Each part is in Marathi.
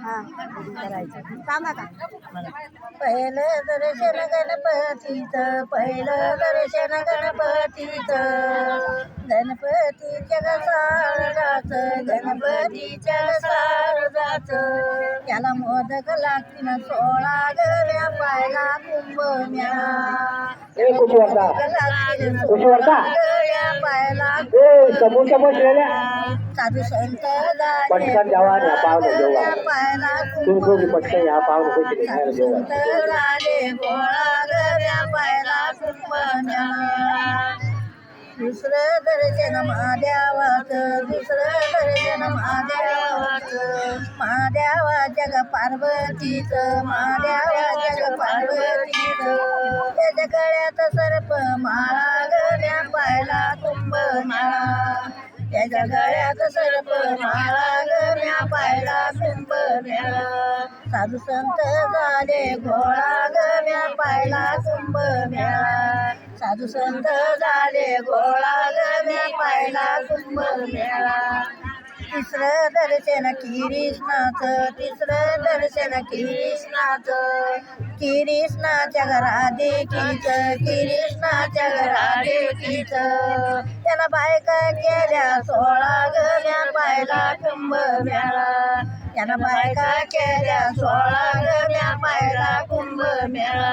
हा करायचं सांगा का पहिलं दर्शन गणपतीचं पहिलं दर्शन गणपतीचं गणपतीच्या सारगाचं गणपतीच्या सारगाचं याला मोदक लागतील 16 गऱ्या पायला कुंभमेळा पायला साधू संत पटकन जावा या पावलं जेव्हा पायला तुम्ही पटकन या पावलं संत राजे गोळा गऱ्या पायला कुंभमेळा दुसरं दर्शन महादेवाचं दुसरं दर्शन महादेवाचं महादेवाच्या ग पार्वतीचं महादेवाच्या ग पार्वतीचं त्याच्या गळ्यात सर्प माळा गऱ्या पायला कुंभमेळा त्याच्या गळ्यात सर्प माळा गऱ्या पायला कुंभमेळा साधू संत झाले घोळा गऱ्या पायला कुंभमेळा साधू संत झाले घोळा गऱ्या पायला कुंभमेळा तिसरं दर्शन कृष्णाचं तिसरं दर्शन कृष्णाचं कृष्णाच्या घरादेखीचं कृष्णाच्या घरादेखीचं त्याला बायका केल्या 16 गऱ्या पायला कुंभमेळा त्याला बायका केल्या 16 गऱ्या पायला कुंभमेळा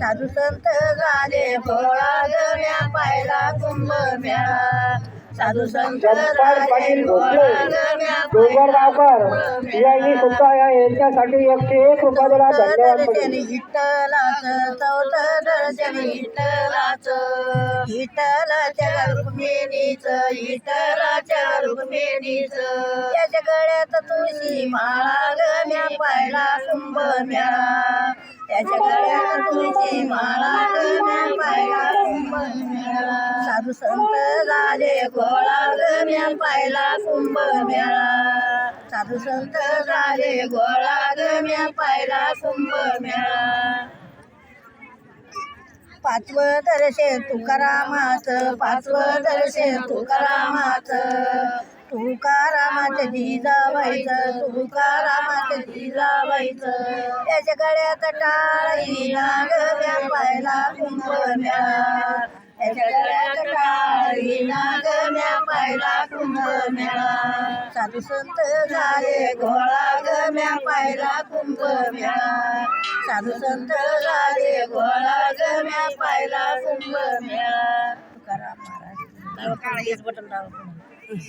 साधू संत झाले 16 गऱ्या पायला कुंभमेळा साधू संत पाटील भोसले डोंगरगावकर यांनी सुद्धा यांच्यासाठी 101 रुपये दिला. धन्यवाद. विठ्ठलाचं चौथं दर्शन विठ्ठलाचं विठ्ठलाच्या रुक्मिणीचं विठ्ठलाच्या रुक्मिणीचं त्याच्या गळ्यात तुळशी माळा गण्या पायला कुंभमेळा त्याच्या गळ्यात तुळशी माळा गण्या पायला कुंभमेळा साधू संत झाले गोळा गण्या पायला कुंभमेळा साधू संत झाले गोळा गण्या पायला कुंभमेळा पाचवं दर्शन तुकारामाचं पाचवं दर्शन तुकारामाचं तुकारामाचं जिजाबाईचं तुकारामाचं जिजाबाईचं त्याच्या गळ्यात टाळी गऱ्या पायला कुंभमेळा त्याच्या गळ्यात टाळी गऱ्या पायला कुंभमेळा साधू संत झाले घोळा गण्या पायला कुंभमेळा साधू संत झाले घोळा गण्या पायला कुंभमेळा तुकाराम महाराज बटन